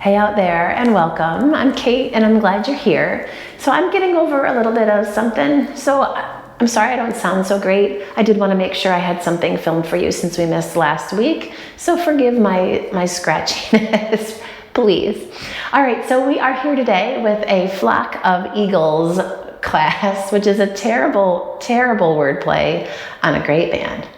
Hey out there, and welcome. I'm Kate and I'm glad you're here. So I'm getting over a little bit of something. So I'm sorry I don't sound so great. I did want to make sure I had something filmed for you since we missed last week. So forgive my scratchiness, please. All right, so we are here today with a flock of eagles class, which is a terrible, terrible wordplay on a great band.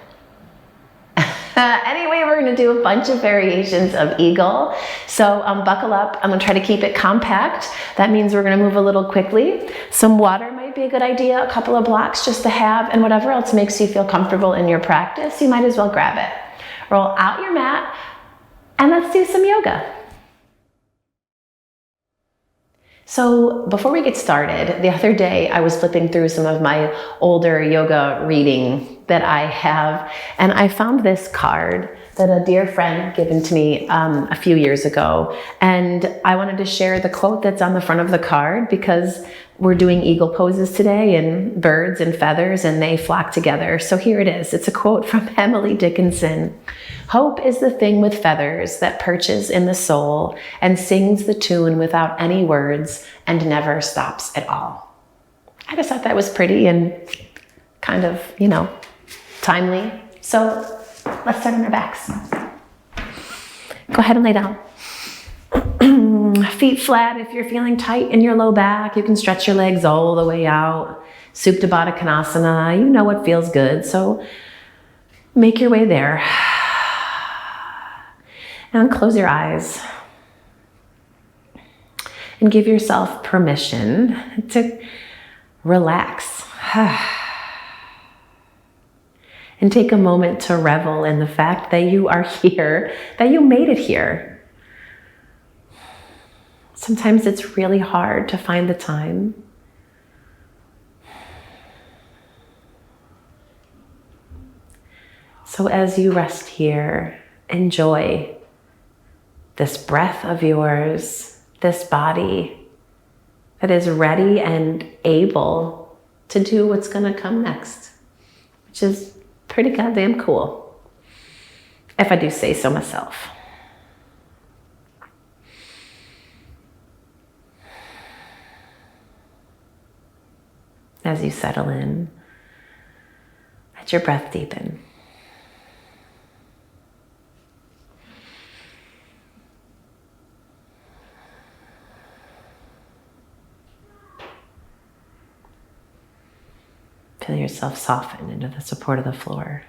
Anyway, we're going to do a bunch of variations of eagle. So buckle up. I'm going to try to keep it compact. That means we're going to move a little quickly. Some water might be a good idea, a couple of blocks just to have, and whatever else makes you feel comfortable in your practice, you might as well grab it. Roll out your mat, and let's do some yoga. So before we get started, the other day I was flipping through some of my older yoga reading that I have, and I found this card that a dear friend given to me a few years ago, and I wanted to share the quote that's on the front of the card because we're doing eagle poses today and birds and feathers and they flock together. So here it is. It's a quote from Emily Dickinson. "Hope is the thing with feathers that perches in the soul and sings the tune without any words and never stops at all." I just thought that was pretty and kind of, timely. So let's start on our backs. Go ahead and lay down. Feet flat. If you're feeling tight in your low back, you can stretch your legs all the way out. Supta Badakanasana. You know what feels good, so make your way there. And close your eyes. And give yourself permission to relax. And take a moment to revel in the fact that you are here, that you made it here. Sometimes it's really hard to find the time. So as you rest here, enjoy this breath of yours, this body that is ready and able to do what's going to come next, which is pretty goddamn cool, if I do say so myself. As you settle in, let your breath deepen. Feel yourself soften into the support of the floor.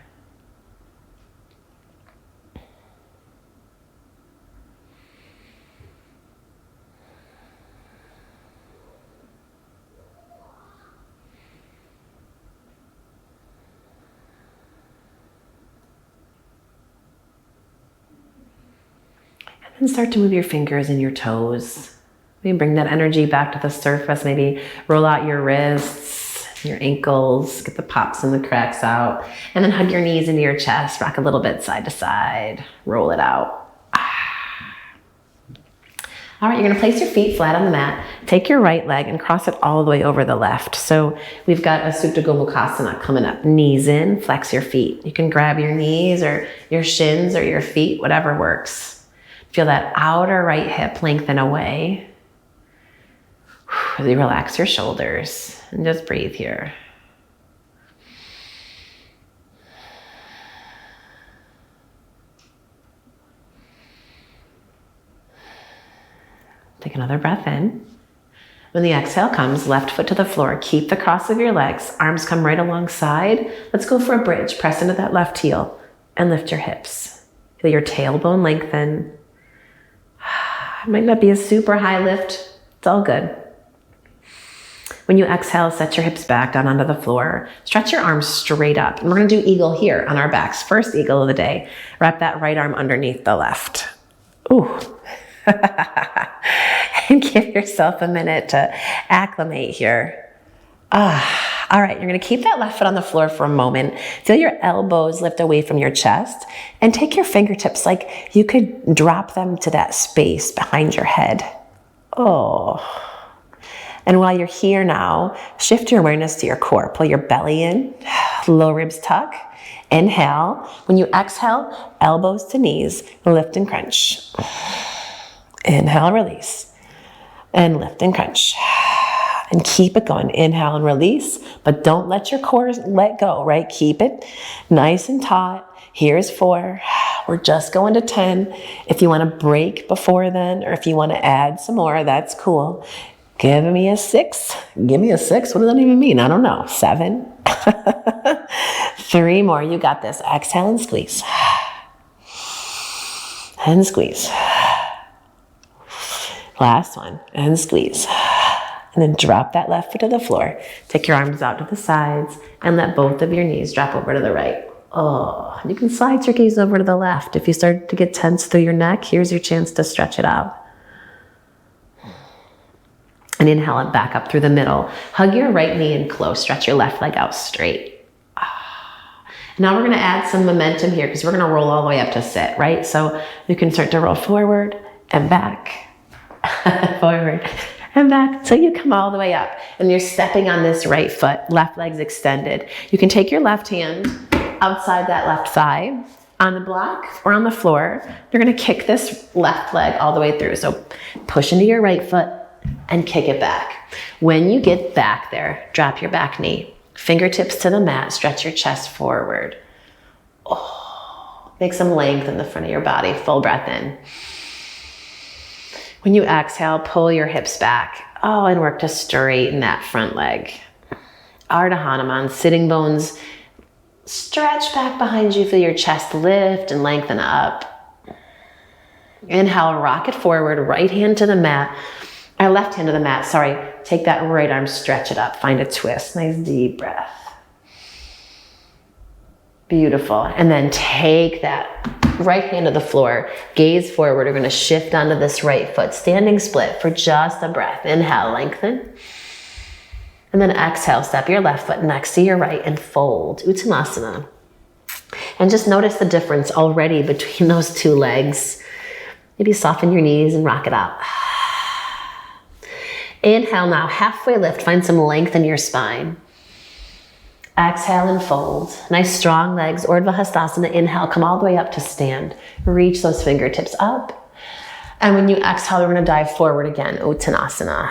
And start to move your fingers and your toes. Maybe bring that energy back to the surface. Maybe roll out your wrists, your ankles, get the pops and the cracks out. And then hug your knees into your chest. Rock a little bit side to side. Roll it out. All right, you're going to place your feet flat on the mat. Take your right leg and cross it all the way over the left. So we've got a Supta Gomukhasana coming up. Knees in, flex your feet. You can grab your knees or your shins or your feet, whatever works. Feel that outer right hip lengthen away. Really relax your shoulders and just breathe here. Take another breath in. When the exhale comes, left foot to the floor. Keep the cross of your legs. Arms come right alongside. Let's go for a bridge. Press into that left heel and lift your hips. Feel your tailbone lengthen. It might not be a super high lift. It's all good. When you exhale, set your hips back down onto the floor. Stretch your arms straight up. And we're going to do eagle here on our backs. First eagle of the day. Wrap that right arm underneath the left. Ooh. And give yourself a minute to acclimate here. All right, you're going to keep that left foot on the floor for a moment. Feel your elbows lift away from your chest and take your fingertips like you could drop them to that space behind your head. Oh. And while you're here now, shift your awareness to your core. Pull your belly in, low ribs tuck. Inhale. When you exhale, elbows to knees, lift and crunch. Inhale, release. And lift and crunch. And keep it going. Inhale and release, but don't let your core let go, right? Keep it nice and taut. Here's 4. We're just going to 10. If you want to break before then, or if you want to add some more, that's cool. Give me a 6. Give me a 6. What does that even mean? I don't know. 7. 3 more. You got this. Exhale and squeeze. And squeeze. Last one. And squeeze. And then drop that left foot to the floor. Take your arms out to the sides and let both of your knees drop over to the right. Oh, you can slide your gaze over to the left. If you start to get tense through your neck, here's your chance to stretch it out. And inhale it back up through the middle. Hug your right knee in close. Stretch your left leg out straight. Now we're going to add some momentum here because we're going to roll all the way up to sit, right? So you can start to roll forward and back, forward and back. So you come all the way up and you're stepping on this right foot, left leg's extended. You can take your left hand outside that left thigh on the block or on the floor. You're going to kick this left leg all the way through. So push into your right foot and kick it back. When you get back there, drop your back knee. Fingertips to the mat, stretch your chest forward. Oh, make some length in the front of your body. Full breath in. When you exhale, pull your hips back. Oh, and work to straighten that front leg. Ardha Hanuman, sitting bones stretch back behind you. Feel your chest lift and lengthen up. Inhale, rock it forward, right hand to the mat. Or left hand to the mat, sorry. Take that right arm, stretch it up. Find a twist. Nice deep breath. Beautiful. And then take that right hand to the floor. Gaze forward. We're going to shift onto this right foot. Standing split for just a breath. Inhale, lengthen. And then exhale, step your left foot next to your right and fold. Uttanasana. And just notice the difference already between those two legs. Maybe soften your knees and rock it out. Inhale now, halfway lift. Find some length in your spine. Exhale and fold. Nice strong legs, Urdhva Hastasana. Inhale, come all the way up to stand. Reach those fingertips up. And when you exhale, we're gonna dive forward again, Uttanasana.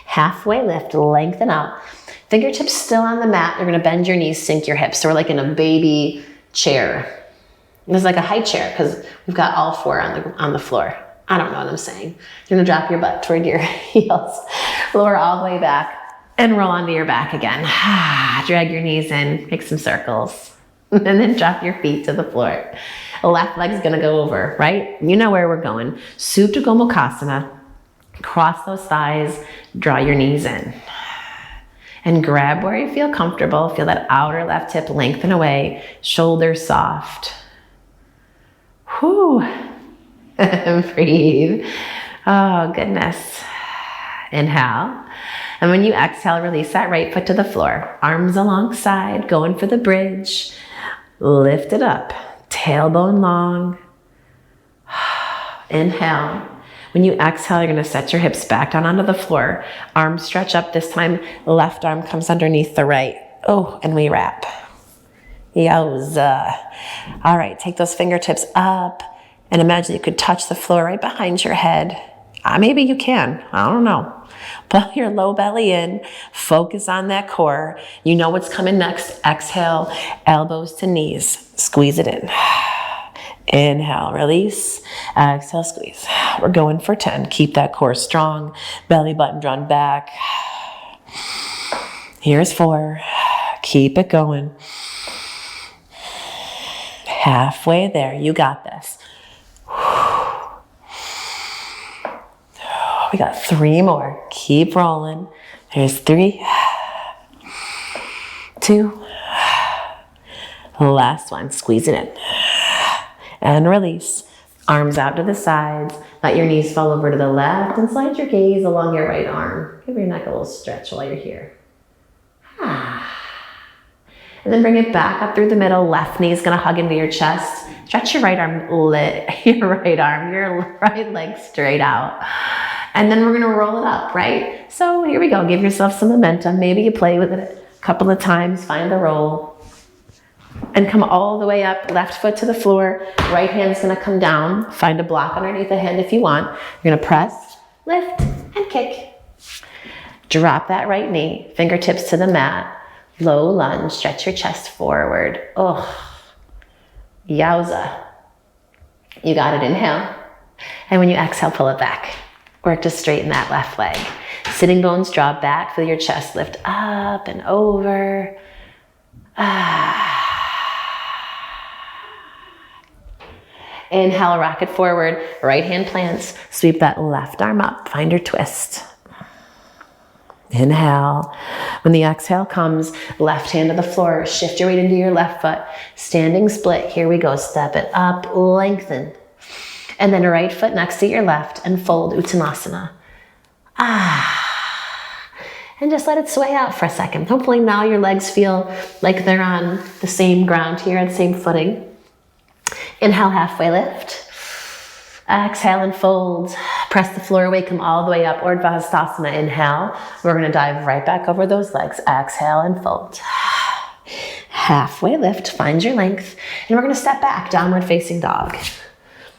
Halfway lift, lengthen out. Fingertips still on the mat. You're gonna bend your knees, sink your hips. So we're like in a baby chair. It's like a high chair because we've got all 4 on the floor. I don't know what I'm saying. You're gonna drop your butt toward your heels, lower all the way back, and roll onto your back again. Drag your knees in, make some circles, and then drop your feet to the floor. The left leg's gonna go over, right? You know where we're going. Supta Gomukhasana. Cross those thighs, draw your knees in. And grab where you feel comfortable. Feel that outer left hip lengthen away, shoulders soft. Whew. Breathe. Oh, goodness. Inhale. And when you exhale, release that right foot to the floor. Arms alongside, going for the bridge. Lift it up. Tailbone long. Inhale. When you exhale, you're going to set your hips back down onto the floor. Arms stretch up. This time, left arm comes underneath the right. Oh, and we wrap. Yowza. All right, take those fingertips up. And imagine you could touch the floor right behind your head. Maybe you can, I don't know. Pull your low belly in, focus on that core. You know what's coming next. Exhale, elbows to knees, squeeze it in. Inhale, release, exhale, squeeze. We're going for 10. Keep that core strong, belly button drawn back. Here's 4, keep it going. Halfway there, you got this. We got 3 more. Keep rolling. There's 3, 2. Last one. Squeeze it in. And release. Arms out to the sides. Let your knees fall over to the left and slide your gaze along your right arm. Give your neck a little stretch while you're here. And then bring it back up through the middle. Left knee is going to hug into your chest. Stretch your right arm, your right leg straight out. And then we're going to roll it up, right? So here we go. Give yourself some momentum. Maybe you play with it a couple of times. Find the roll. And come all the way up, left foot to the floor, right hand's gonna come down. Find a block underneath the hand if you want. You're gonna press, lift, and kick. Drop that right knee, fingertips to the mat. Low lunge, stretch your chest forward. Oh, yowza. You got it, inhale. And when you exhale, pull it back. Work to straighten that left leg. Sitting bones draw back, feel your chest lift up and over. Inhale, rock it forward. Right hand plants. Sweep that left arm up. Find your twist. Inhale. When the exhale comes, left hand to the floor. Shift your weight into your left foot. Standing split. Here we go. Step it up. Lengthen. And then right foot next to your left and fold Uttanasana. And just let it sway out for a second. Hopefully now your legs feel like they're on the same ground here, the same footing. Inhale, halfway lift. Exhale and fold. Press the floor away, come all the way up. Urdhva inhale. We're gonna dive right back over those legs. Exhale and fold. Halfway lift, find your length. And we're gonna step back, downward facing dog.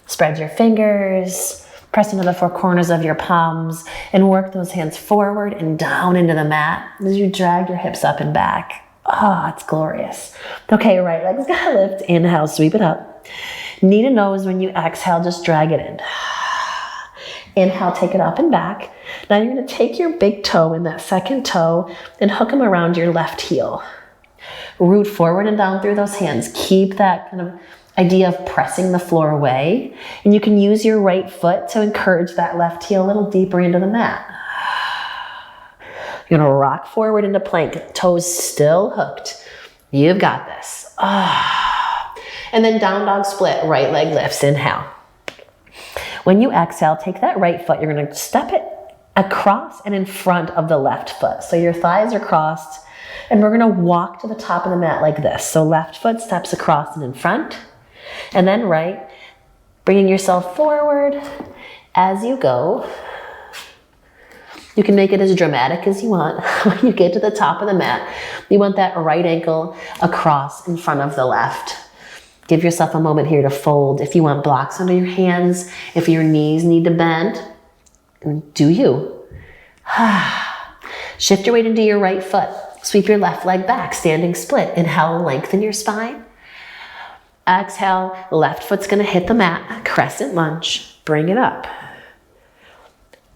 Spread your fingers, press into the four corners of your palms, and work those hands forward and down into the mat as you drag your hips up and back. Oh, it's glorious. Okay, right leg's gotta lift. Inhale, sweep it up. Knee to nose. When you exhale, just drag it in. Inhale, take it up and back. Now you're gonna take your big toe and that second toe and hook them around your left heel. Root forward and down through those hands. Keep that kind of idea of pressing the floor away. And you can use your right foot to encourage that left heel a little deeper into the mat. You're gonna rock forward into plank, toes still hooked. You've got this. And then down dog split, right leg lifts, inhale. When you exhale, take that right foot, you're gonna step it across and in front of the left foot. So your thighs are crossed, and we're gonna walk to the top of the mat like this. So left foot steps across and in front, and then right, bringing yourself forward as you go. You can make it as dramatic as you want. When you get to the top of the mat, you want that right ankle across in front of the left. Give yourself a moment here to fold. If you want blocks under your hands, if your knees need to bend, do you. Shift your weight into your right foot. Sweep your left leg back, standing split. Inhale, lengthen your spine. Exhale, left foot's gonna hit the mat, crescent lunge. Bring it up.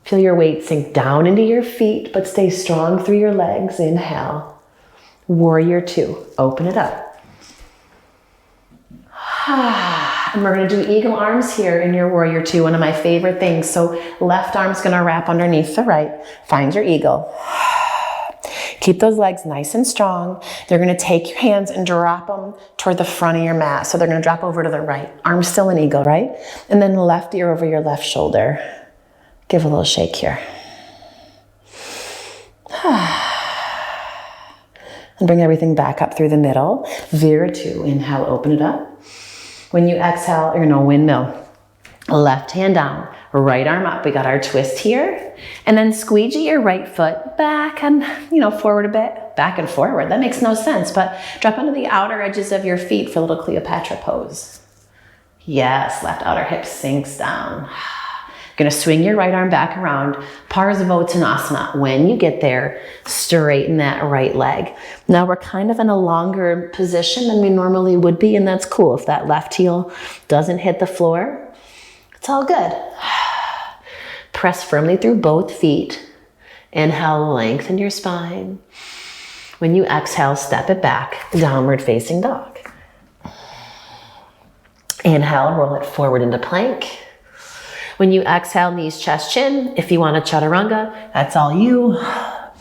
Feel your weight sink down into your feet, but stay strong through your legs. Inhale. Warrior two, open it up. And we're gonna do eagle arms here in your warrior two, one of my favorite things. So left arm's gonna wrap underneath the right. Find your eagle. Keep those legs nice and strong. They're gonna take your hands and drop them toward the front of your mat. So they're gonna drop over to the right. Arm still an eagle, right? And then left ear over your left shoulder. Give a little shake here. And bring everything back up through the middle. Vira two, inhale, open it up. When you exhale, you're gonna windmill. Left hand down, right arm up. We got our twist here. And then squeegee your right foot back and, forward a bit. Back and forward, that makes no sense, but drop onto the outer edges of your feet for a little Cleopatra pose. Yes, left outer hip sinks down. Gonna swing your right arm back around, Parsvottanasana. When you get there, straighten that right leg. Now we're kind of in a longer position than we normally would be, and that's cool. If that left heel doesn't hit the floor, it's all good. Press firmly through both feet. Inhale, lengthen your spine. When you exhale, step it back, downward facing dog. Inhale, roll it forward into plank. When you exhale, knees, chest, chin. If you want a chaturanga, that's all you.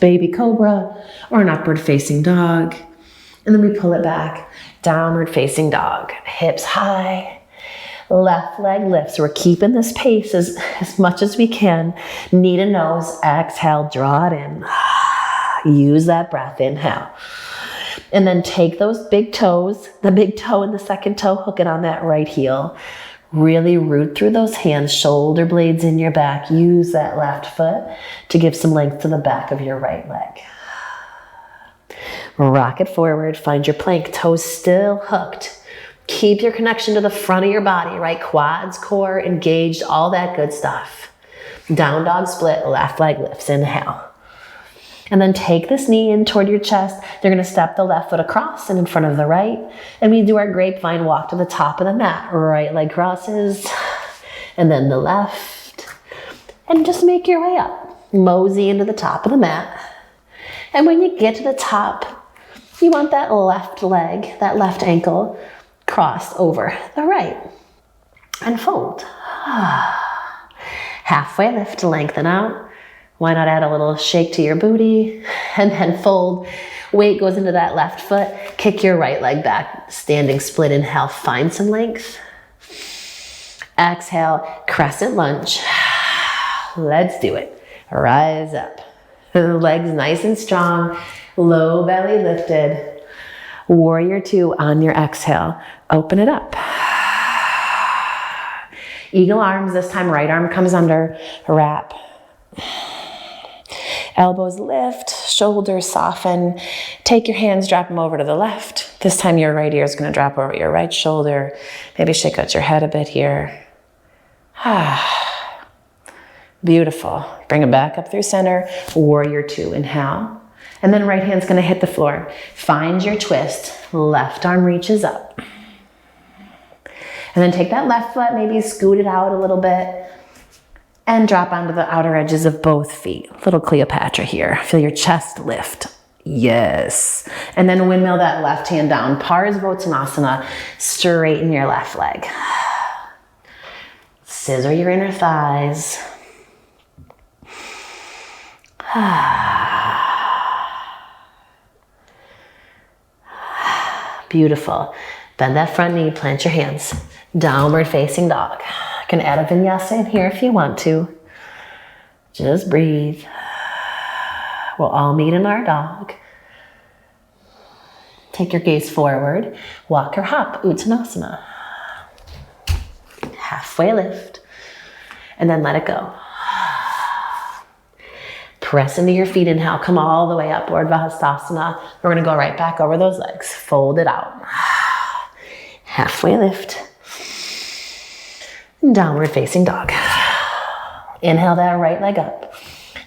Baby cobra or an upward facing dog. And then we pull it back, downward facing dog. Hips high, left leg lifts. We're keeping this pace as much as we can. Knee to nose, exhale, draw it in. Use that breath, inhale. And then take those big toes, the big toe and the second toe, hook it on that right heel. Really root through those hands, shoulder blades in your back. Use that left foot to give some length to the back of your right leg. Rock it forward, find your plank, toes still hooked. Keep your connection to the front of your body, right? Quads, core, engaged, all that good stuff. Down dog split, left leg lifts, inhale. And then take this knee in toward your chest. You're gonna step the left foot across and in front of the right. And we do our grapevine walk to the top of the mat. Right leg crosses, and then the left. And just make your way up. Mosey into the top of the mat. And when you get to the top, you want that left leg, that left ankle, crossed over the right. And fold. Halfway lift to lengthen out. Why not add a little shake to your booty? And then fold. Weight goes into that left foot. Kick your right leg back. Standing split, inhale, find some length. Exhale, crescent lunge. Let's do it. Rise up. Legs nice and strong. Low belly lifted. Warrior two on your exhale. Open it up. Eagle arms, this time right arm comes under. Wrap. Elbows lift, shoulders soften. Take your hands, drop them over to the left. This time your right ear is going to drop over your right shoulder. Maybe shake out your head a bit here. Beautiful. Bring it back up through center. Warrior two, inhale. And then right hand's going to hit the floor. Find your twist. Left arm reaches up. And then take that left foot, maybe scoot it out a little bit. And drop onto the outer edges of both feet. Little Cleopatra here. Feel your chest lift. Yes. And then windmill that left hand down. Parsvottanasana. Straighten your left leg. Scissor your inner thighs. Beautiful. Bend that front knee, plant your hands. Downward facing dog. You can add a vinyasa in here if you want to. Just breathe. We'll all meet in our dog. Take your gaze forward. Walk or hop, Uttanasana. Halfway lift. And then let it go. Press into your feet, inhale, come all the way up, Urdhva Hastasana. We're gonna go right back over those legs. Fold it out. Halfway lift. Downward facing dog. Inhale that right leg up.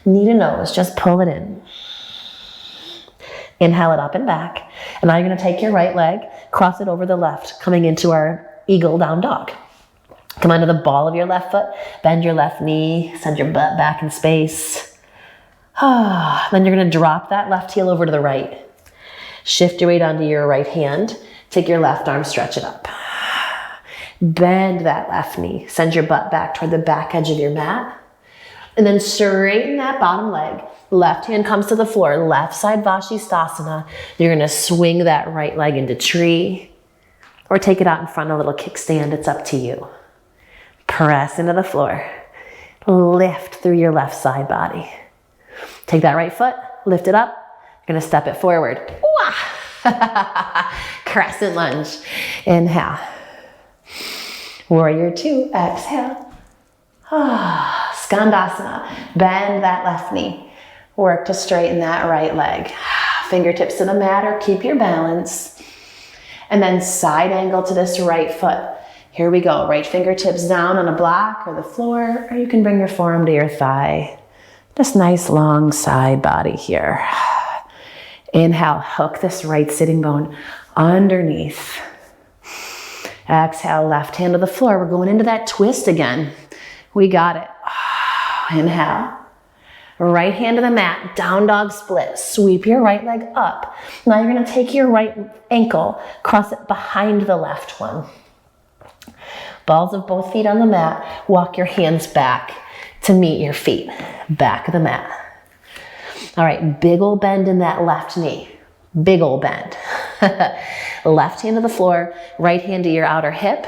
Knee to nose, just pull it in. Inhale it up and back. And now you're gonna take your right leg, cross it over the left, coming into our eagle down dog. Come onto the ball of your left foot, bend your left knee, send your butt back in space. Then you're gonna drop that left heel over to the right. Shift your weight onto your right hand. Take your left arm, stretch it up. Bend that left knee. Send your butt back toward the back edge of your mat. And then straighten that bottom leg. Left hand comes to the floor. Left side Vashisthasana. You're gonna swing that right leg into tree. Or take it out in front, a little kickstand. It's up to you. Press into the floor. Lift through your left side body. Take that right foot, lift it up. You're gonna step it forward. Crescent lunge. Inhale. Warrior two, exhale. Skandasana. Bend that left knee. Work to straighten that right leg. Fingertips to the mat or keep your balance. And then side angle to this right foot. Here we go. Right fingertips down on a block or the floor, or you can bring your forearm to your thigh. Just nice long side body here. Inhale, hook this right sitting bone underneath. Exhale, left hand to the floor. We're going into that twist again. We got it. Inhale. Right hand to the mat, down dog split. Sweep your right leg up. Now you're gonna take your right ankle, cross it behind the left one. Balls of both feet on the mat. Walk your hands back to meet your feet. Back of the mat. All right, big ol' bend in that left knee. Big ol' bend. Left hand to the floor, right hand to your outer hip.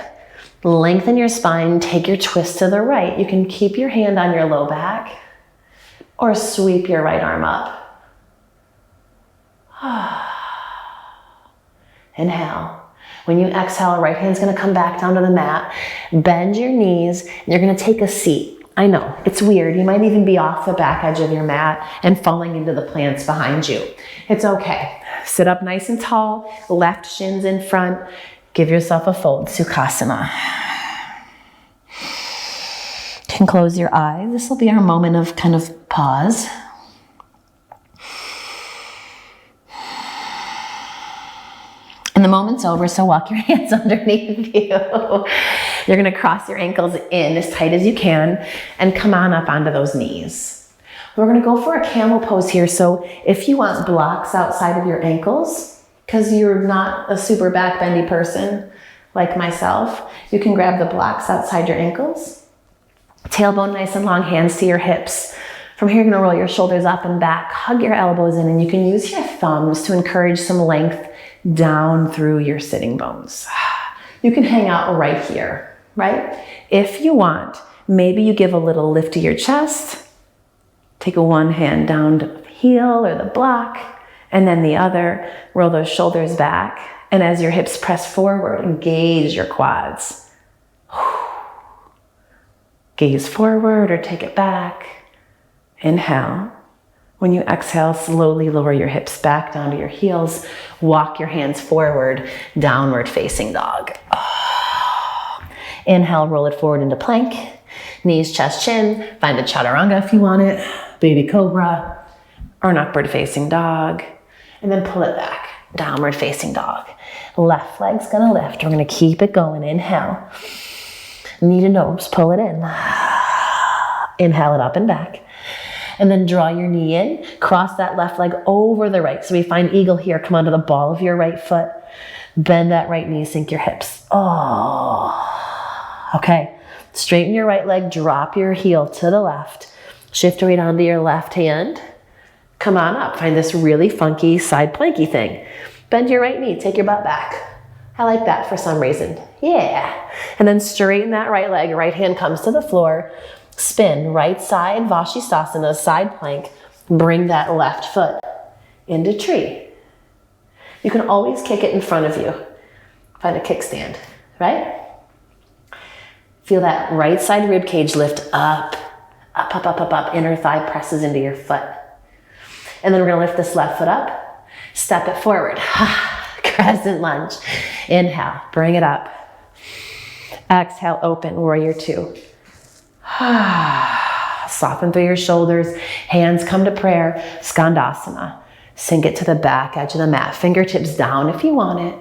Lengthen your spine, take your twist to the right. You can keep your hand on your low back or sweep your right arm up. Inhale. When you exhale, right hand's gonna come back down to the mat. Bend your knees, and you're gonna take a seat. I know, it's weird. You might even be off the back edge of your mat and falling into the plants behind you. It's okay. Sit up nice and tall, left shins in front. Give yourself a fold, Sukhasana. You can close your eyes. This will be our moment of kind of pause. And the moment's over, so walk your hands underneath you. You're gonna cross your ankles in as tight as you can and come on up onto those knees. We're gonna go for a camel pose here. So if you want blocks outside of your ankles, because you're not a super back bendy person like myself, you can grab the blocks outside your ankles. Tailbone nice and long, hands to your hips. From here, you're gonna roll your shoulders up and back, hug your elbows in, and you can use your thumbs to encourage some length down through your sitting bones. You can hang out right here, right? If you want, maybe you give a little lift to your chest, take one hand down to the heel or the block, and then the other, roll those shoulders back. And as your hips press forward, engage your quads. Gaze forward or take it back. Inhale. When you exhale, slowly lower your hips back down to your heels. Walk your hands forward, downward facing dog. Inhale, roll it forward into plank. Knees, chest, chin. Find a chaturanga if you want it. Baby cobra or an upward facing dog. And then pull it back, downward facing dog. Left leg's gonna lift. We're gonna keep it going. Inhale. Knee to nose, pull it in. Inhale it up and back. And then draw your knee in, cross that left leg over the right. So we find eagle here, come onto the ball of your right foot, bend that right knee, sink your hips. Okay, straighten your right leg, drop your heel to the left, shift your weight onto your left hand, come on up, find this really funky side planky thing. Bend your right knee, take your butt back. I like that for some reason, yeah. And then straighten that right leg, right hand comes to the floor, spin, right side, Vashisthasana, side plank. Bring that left foot into tree. You can always kick it in front of you. Find a kickstand, right? Feel that right side rib cage lift up, up, up, up, up, up. Inner thigh presses into your foot. And then we're gonna lift this left foot up, step it forward. Crescent lunge. Inhale, bring it up. Exhale, open, warrior two. Soften through your shoulders, hands come to prayer, Skandasana. Sink it to the back edge of the mat, fingertips down if you want it.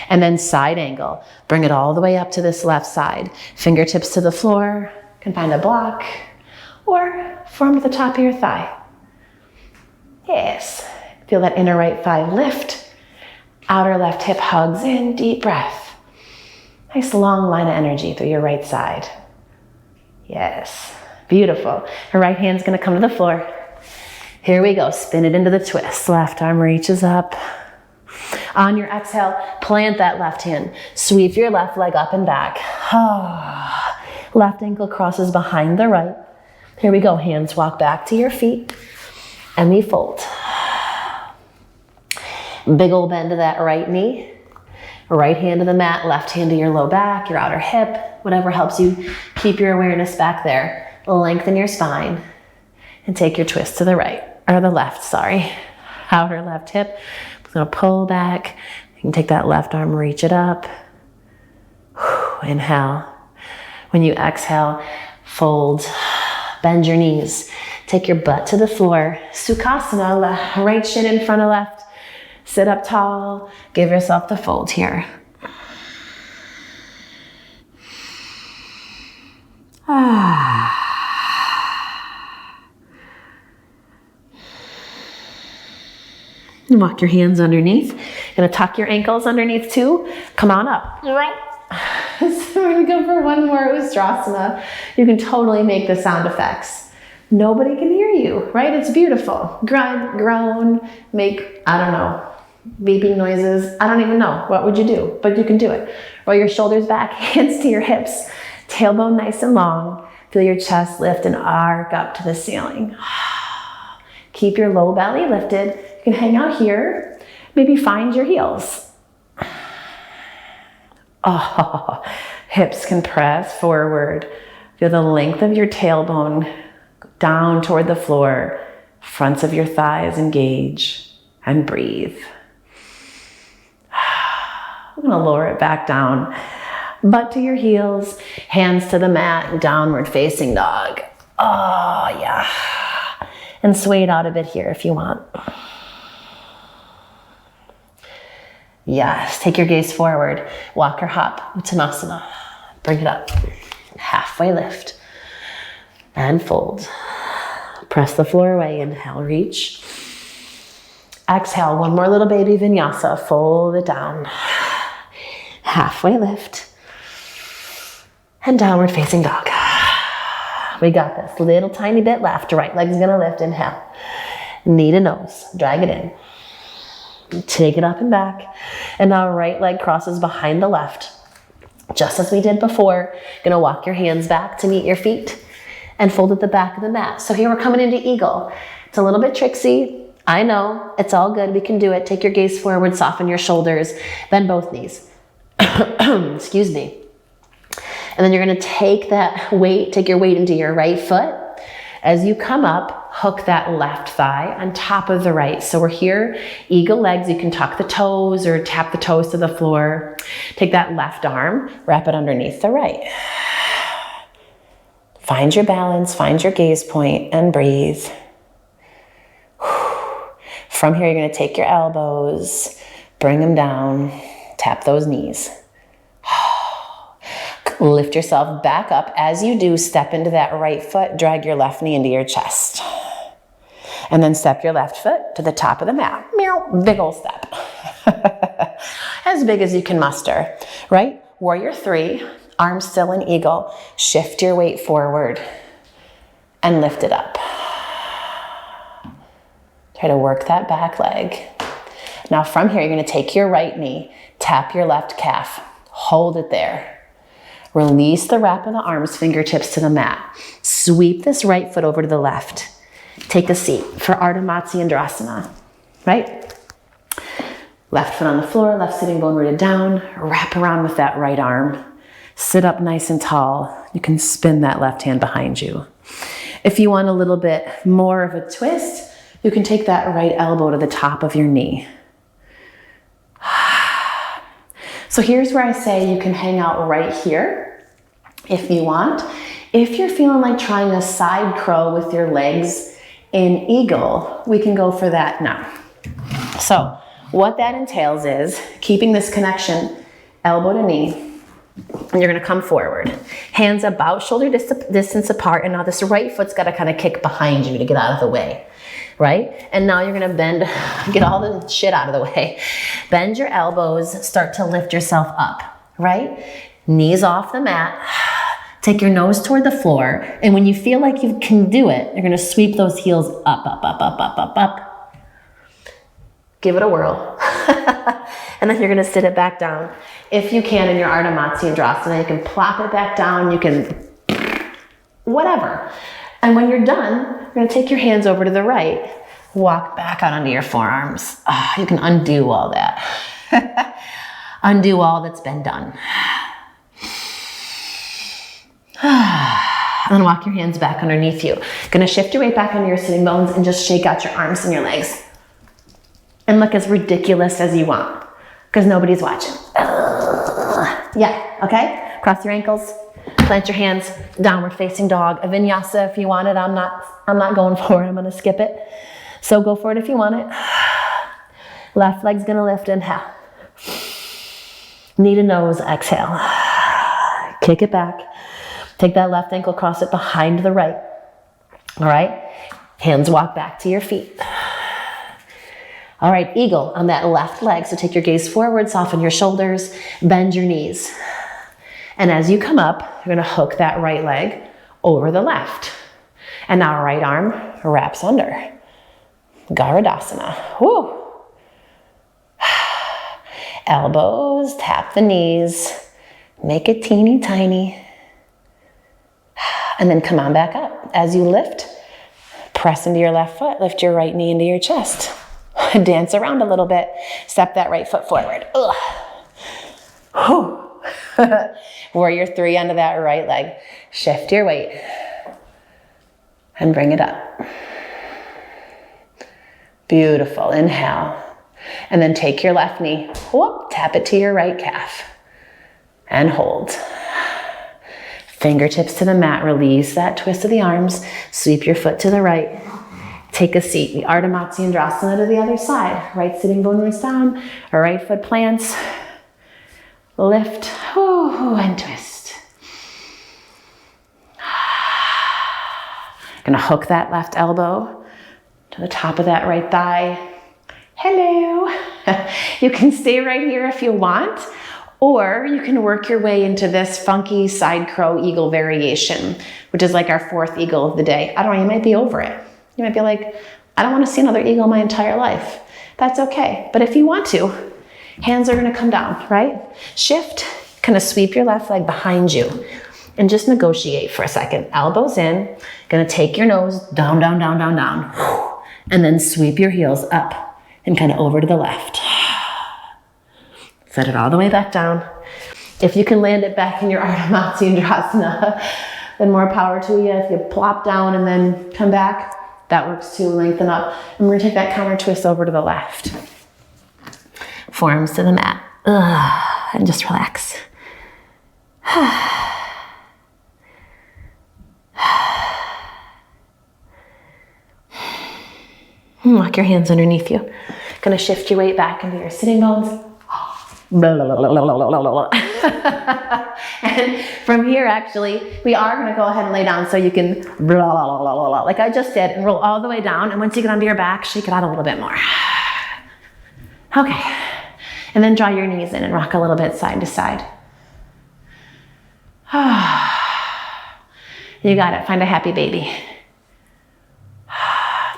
And then side angle, bring it all the way up to this left side. Fingertips to the floor, you can find a block, or form to the top of your thigh. Yes, feel that inner right thigh lift, outer left hip hugs in, deep breath. Nice long line of energy through your right side. Yes, beautiful. Her right hand's gonna come to the floor. Here we go, spin it into the twist. Left arm reaches up. On your exhale, plant that left hand. Sweep your left leg up and back. Left ankle crosses behind the right. Here we go, hands walk back to your feet and we fold. Big ol' bend to that right knee. Right hand to the mat, left hand to your low back, your outer hip, whatever helps you keep your awareness back there. Lengthen your spine and take your twist to the right, or the left, sorry. Outer left hip, I'm gonna pull back. You can take that left arm, reach it up. Inhale. When you exhale, fold, bend your knees. Take your butt to the floor. Sukhasana, right shin in front of left. Sit up tall, give yourself the fold here. And walk your hands underneath. Gonna tuck your ankles underneath too. Come on up. All right. So we're gonna go for one more Ustrasana. You can totally make the sound effects. Nobody can hear you, right? It's beautiful. Grunt, groan, make, I don't know, beeping noises. I don't even know. What would you do? But you can do it. Roll your shoulders back, hands to your hips, tailbone nice and long. Feel your chest lift and arc up to the ceiling. Keep your low belly lifted. You can hang out here. Maybe find your heels. Hips can press forward. Feel the length of your tailbone down toward the floor. Fronts of your thighs engage. and breathe. I'm gonna lower it back down. Butt to your heels, hands to the mat, downward facing dog. Oh yeah. And sway it out a bit here if you want. Yes, take your gaze forward. Walk or hop, Uttanasana. Bring it up. Halfway lift. And fold. Press the floor away, inhale, reach. Exhale, one more little baby vinyasa, fold it down. Halfway lift. And downward facing dog. We got this, little tiny bit left, right leg's gonna lift, inhale. Knee to nose, drag it in. Take it up and back. And now right leg crosses behind the left. Just as we did before, gonna walk your hands back to meet your feet and fold at the back of the mat. So here we're coming into eagle. It's a little bit tricksy. I know, it's all good, we can do it. Take your gaze forward, soften your shoulders, bend both knees. Excuse me. And then you're gonna take that weight, take your weight into your right foot. As you come up, hook that left thigh on top of the right. So we're here, eagle legs. You can tuck the toes or tap the toes to the floor. Take that left arm, wrap it underneath the right. Find your balance, find your gaze point, and breathe. From here, you're gonna take your elbows, bring them down, tap those knees. Lift yourself back up. As you do, step into that right foot, drag your left knee into your chest. And then step your left foot to the top of the mat. Meow, big old step. As big as you can muster, right? Warrior 3, arms still in eagle. Shift your weight forward and lift it up. Try to work that back leg. Now from here, you're gonna take your right knee, tap your left calf, hold it there. Release the wrap of the arms, fingertips to the mat. Sweep this right foot over to the left. Take a seat for Ardha Matsyendrasana, right? Left foot on the floor, left sitting bone rooted down. Wrap around with that right arm. Sit up nice and tall. You can spin that left hand behind you. If you want a little bit more of a twist, you can take that right elbow to the top of your knee. So here's where I say you can hang out right here if you want. If you're feeling like trying a side crow with your legs in eagle, we can go for that now. So what that entails is keeping this connection elbow to knee, and you're gonna come forward. Hands about shoulder distance apart, and now this right foot's gotta kind of kick behind you to get out of the way. Right? And now you're gonna bend, get all the shit out of the way. Bend your elbows, start to lift yourself up, right? Knees off the mat, take your nose toward the floor, and when you feel like you can do it, you're gonna sweep those heels up, up, up, up, up, up, up. Give it a whirl. And then you're gonna sit it back down. If you can in your Ardha Matsyendrasana, you can plop it back down, you can, whatever. And when you're done, you're gonna take your hands over to the right, walk back out onto your forearms. You can undo all that. Undo all that's been done. And then walk your hands back underneath you. Gonna shift your weight back onto your sitting bones and just shake out your arms and your legs. And look as ridiculous as you want, because nobody's watching. Yeah, okay? Cross your ankles. Plant your hands, downward facing dog. A vinyasa if you want it. I'm not going for it. I'm gonna skip it. So go for it if you want it. Left leg's gonna lift, inhale. Knee to nose, exhale. Kick it back. Take that left ankle, cross it behind the right. All right? Hands walk back to your feet. All right, eagle on that left leg. So take your gaze forward, soften your shoulders, bend your knees. And as you come up, you're gonna hook that right leg over the left. And now right arm wraps under. Garudasana. Woo. Elbows, tap the knees, make it teeny tiny. And then come on back up. As you lift, press into your left foot, lift your right knee into your chest. Dance around a little bit, step that right foot forward. Whew. Warrior 3 onto that right leg. Shift your weight and bring it up. Beautiful. Inhale. And then take your left knee, whoop, tap it to your right calf. And hold. Fingertips to the mat. Release that twist of the arms. Sweep your foot to the right. Take a seat. The Ardha Matsyendrasana to the other side. Right sitting bone roots down. Right foot plants. Lift. And twist. Gonna hook that left elbow to the top of that right thigh. Hello. You can stay right here if you want, or you can work your way into this funky side crow eagle variation, which is like our fourth eagle of the day. I don't know, you might be over it. You might be like, I don't want to see another eagle my entire life. That's okay. But if you want to, hands are going to come down, right? Shift, kind of sweep your left leg behind you and just negotiate for a second. Elbows in, going to take your nose down, down, down, down, down, and then sweep your heels up and kind of over to the left. Set it all the way back down. If you can land it back in your Ardha Matsyendrasana, then more power to you. If you plop down and then come back, that works too. Lengthen up. And we're gonna take that counter twist over to the left. Forearms to the mat. And just relax. Lock your hands underneath you. Gonna shift your weight back into your sitting bones. And from here, actually, we are gonna go ahead and lay down so you can like I just did, and roll all the way down. And once you get onto your back, shake it out a little bit more. Okay. And then draw your knees in and rock a little bit side to side. You got it. Find a happy baby.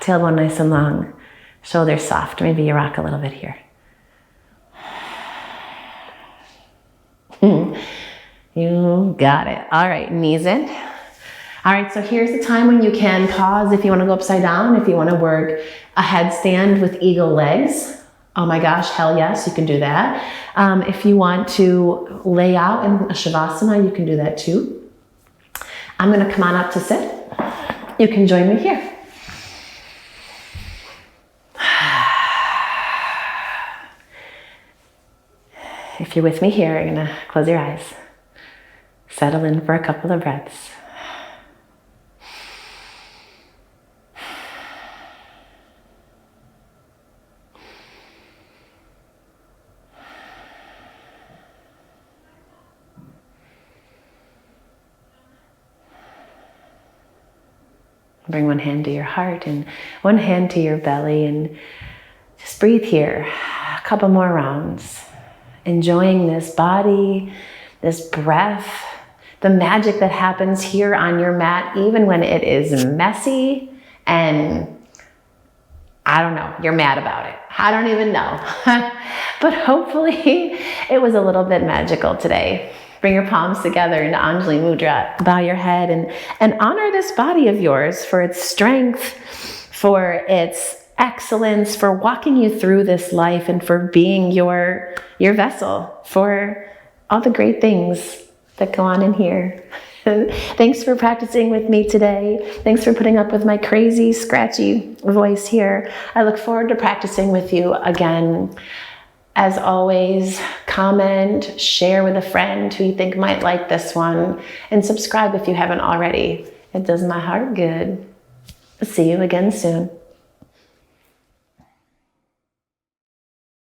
Tailbone nice and long. Shoulders soft. Maybe you rock a little bit here. You got it. All right, knees in. All right, so here's the time when you can pause if you want to go upside down, if you want to work a headstand with eagle legs. Oh my gosh, hell yes, you can do that. If you want to lay out in a shavasana, you can do that too. I'm going to come on up to sit. You can join me here. If you're with me here, you're going to close your eyes. Settle in for a couple of breaths. Bring one hand to your heart and one hand to your belly and just breathe here. A couple more rounds. Enjoying this body, this breath, the magic that happens here on your mat, even when it is messy and I don't know, you're mad about it. I don't even know. But hopefully it was a little bit magical today. Bring your palms together into Anjali Mudra. Bow your head and honor this body of yours for its strength, for its excellence, for walking you through this life and for being your vessel for all the great things that go on in here. Thanks for practicing with me today. Thanks for putting up with my crazy, scratchy voice here. I look forward to practicing with you again. As always, comment, share with a friend who you think might like this one, and subscribe if you haven't already. It does my heart good. See you again soon.